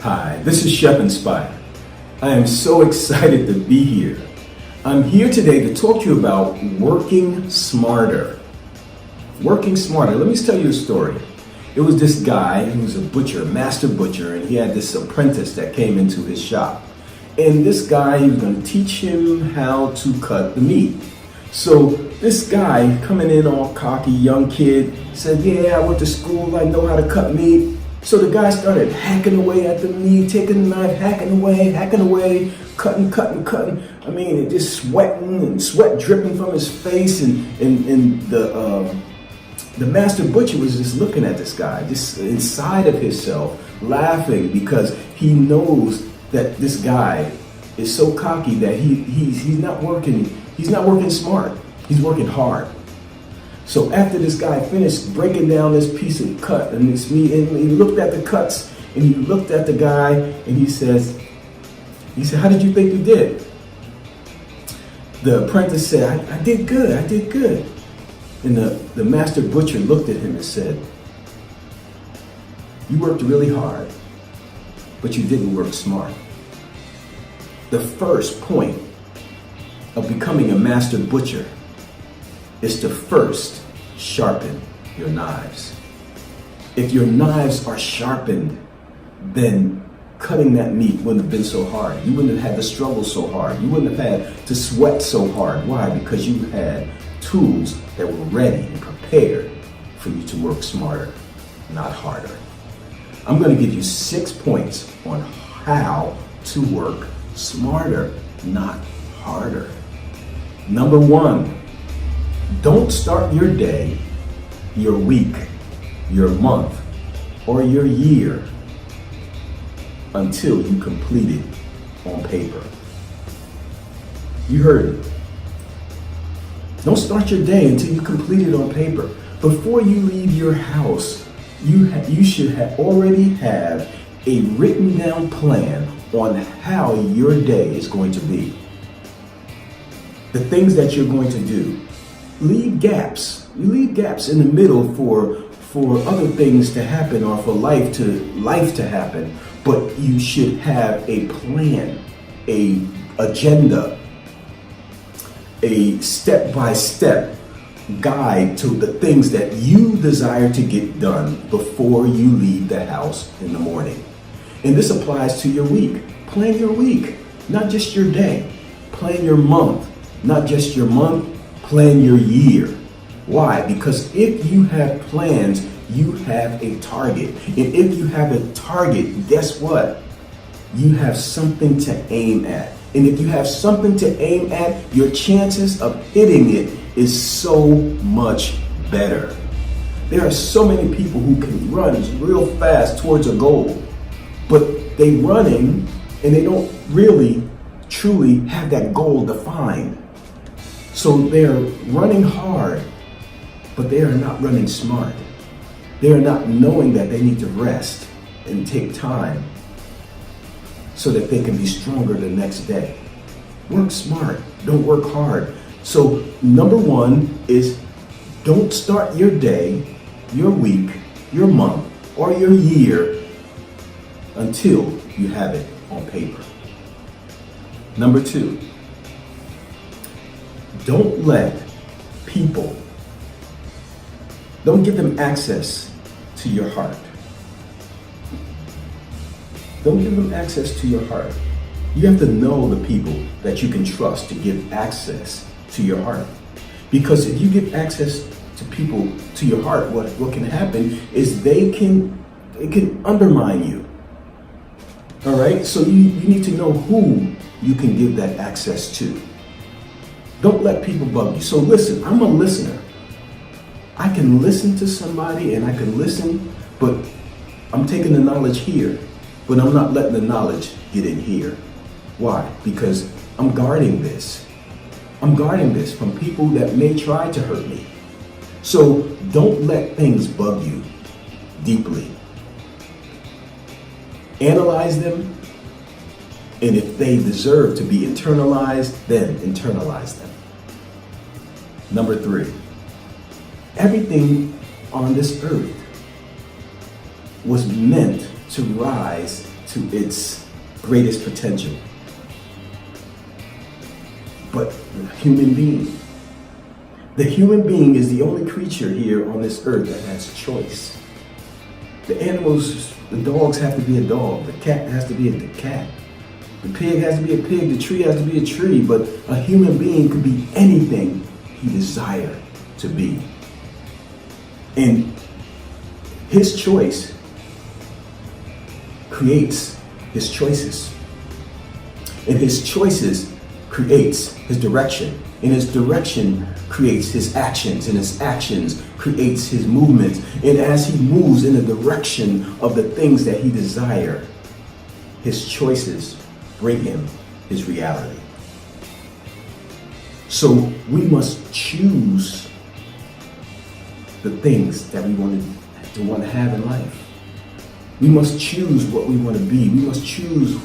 Hi, this is Chef Inspired. I am so excited to be here. I'm here today to talk to you about working smarter. Working smarter. Let me tell you a story. It was this guy who was a butcher, master butcher, and he had this apprentice that came into his shop. And this guy, he was going to teach him how to cut the meat. So this guy coming in all cocky, young kid, said, yeah, I went to school, I know how to cut meat. So the guy started hacking away at the meat, taking the knife, hacking away, cutting. I mean, it just sweating and sweat dripping from his face. And the master butcher was just looking at this guy, just inside of himself, laughing because he knows that this guy is so cocky that he's not working smart. He's working hard. So after this guy finished breaking down this piece of cut and this meat, and he looked at the cuts and he looked at the guy and he said, how did you think you did? The apprentice said, I did good. And the master butcher looked at him and said, you worked really hard, but you didn't work smart. The first point of becoming a master butcher is to first sharpen your knives. If your knives are sharpened, then cutting that meat wouldn't have been so hard. You wouldn't have had to struggle so hard. You wouldn't have had to sweat so hard. Why? Because you had tools that were ready and prepared for you to work smarter, not harder. I'm going to give you 6 points on how to work smarter, not harder. Number 1, don't start your day, your week, your month, or your year until you complete it on paper. You heard it. Don't start your day until you complete it on paper. Before you leave your house, you should already have a written down plan on how your day is going to be. The things that you're going to do. Leave gaps. You leave gaps in the middle for other things to happen or for life to happen. But you should have a plan, a agenda, a step-by-step guide to the things that you desire to get done before you leave the house in the morning. And this applies to your week. Plan your week, not just your day. Plan your month, not just your month. Plan your year. Why? Because if you have plans, you have a target. And if you have a target, guess what? You have something to aim at. And if you have something to aim at, your chances of hitting it is so much better. There are so many people who can run real fast towards a goal, but they running and they don't really, truly have that goal defined. So they're running hard, but they are not running smart. They are not knowing that they need to rest and take time so that they can be stronger the next day. Work smart, don't work hard. So number 1 is don't start your day, your week, your month, or your year until you have it on paper. Number 2, don't let people, don't give them access to your heart. Don't give them access to your heart. You have to know the people that you can trust to give access to your heart. Because if you give access to people to your heart, what can happen is it can undermine you. All right? So you need to know who you can give that access to. Don't let people bug you. So listen, I'm a listener. I can listen to somebody and I can listen, but I'm taking the knowledge here, but I'm not letting the knowledge get in here. Why? Because I'm guarding this. I'm guarding this from people that may try to hurt me. So don't let things bug you deeply. Analyze them, and if they deserve to be internalized, then internalize them. Number 3, everything on this earth was meant to rise to its greatest potential. But the human being is the only creature here on this earth that has choice. The animals, the dogs have to be a dog, the cat has to be a cat, the pig has to be a pig, the tree has to be a tree, but a human being could be anything he desired to be. And his choice creates his choices. And his choices creates his direction. And his direction creates his actions. And his actions creates his movements. And as he moves in the direction of the things that he desires, his choices bring him his reality. So we must choose the things that we want to have in life. We must choose what we want to be. We must choose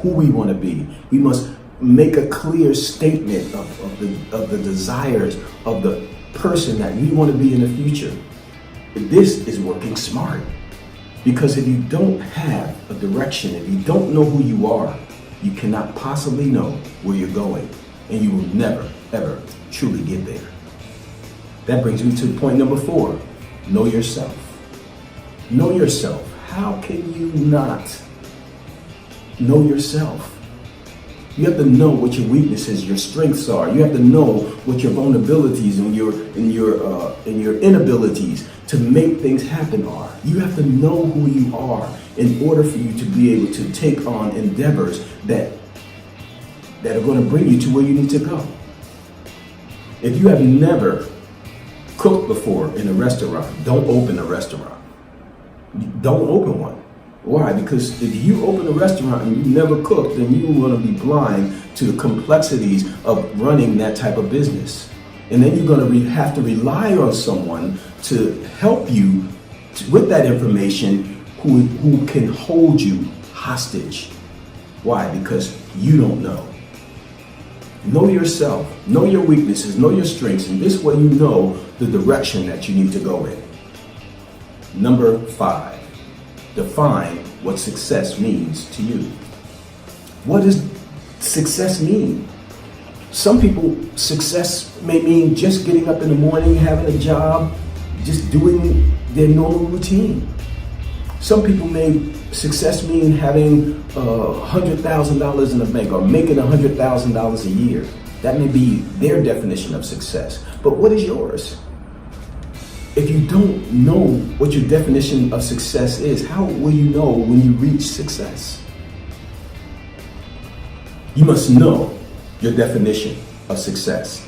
who we want to be. We must make a clear statement of the desires of the person that we want to be in the future. This is working smart. Because if you don't have a direction, if you don't know who you are, you cannot possibly know where you're going. And you will never, ever truly get there. That brings me to point number 4. Know yourself. Know yourself. How can you not know yourself? You have to know what your weaknesses, your strengths are. You have to know what your vulnerabilities and your inabilities to make things happen are. You have to know who you are in order for you to be able to take on endeavors that are going to bring you to where you need to go. If you have never cooked before in a restaurant, don't open a restaurant. Don't open one. Why? Because if you open a restaurant and you never cooked, then you're going to be blind to the complexities of running that type of business. And then you're going to have to rely on someone to help you with that information who can hold you hostage. Why? Because you don't know. Know yourself, know your weaknesses, know your strengths, and this way you know the direction that you need to go in. Number 5, define what success means to you. What does success mean? Some people, success may mean just getting up in the morning, having a job, just doing their normal routine. Some people may success mean having $100,000 in the bank or making $100,000 a year. That may be their definition of success. But what is yours? If you don't know what your definition of success is, how will you know when you reach success? You must know your definition of success.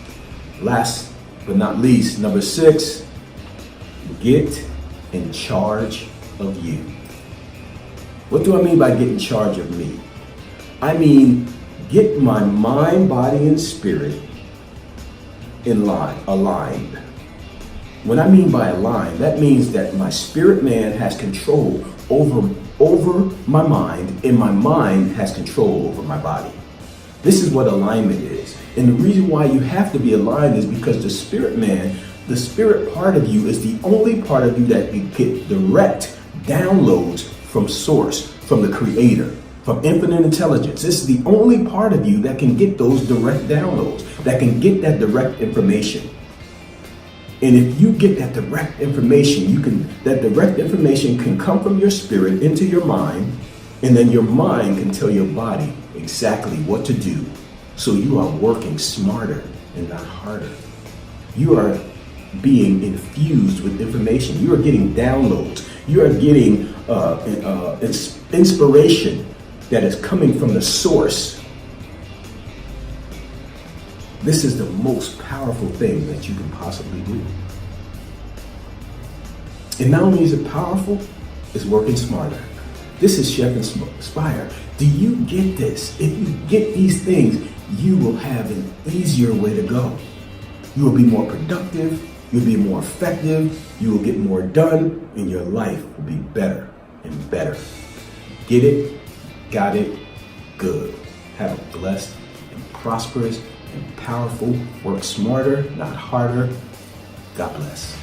Last but not least, number 6, get in charge of you. What do I mean by get in charge of me? I mean, get my mind, body, and spirit in line, aligned. When I mean by aligned, that means that my spirit man has control over my mind, and my mind has control over my body. This is what alignment is. And the reason why you have to be aligned is because the spirit man, the spirit part of you, is the only part of you that can get direct downloads from source, from the creator, from infinite intelligence. This is the only part of you that can get those direct downloads, that can get that direct information. And if you get that direct information, that direct information can come from your spirit into your mind, and then your mind can tell your body exactly what to do. So you are working smarter and not harder. You are being infused with information. You are getting downloads. You are getting inspiration that is coming from the source. This is the most powerful thing that you can possibly do. And not only is it powerful, it's working smarter. This is Chef Inspire. Do you get this? If you get these things, you will have an easier way to go. You will be more productive, you'll be more effective, you will get more done, and your life will be better and better. Get it? Got it? Good. Have a blessed and prosperous and powerful, work smarter, not harder. God bless.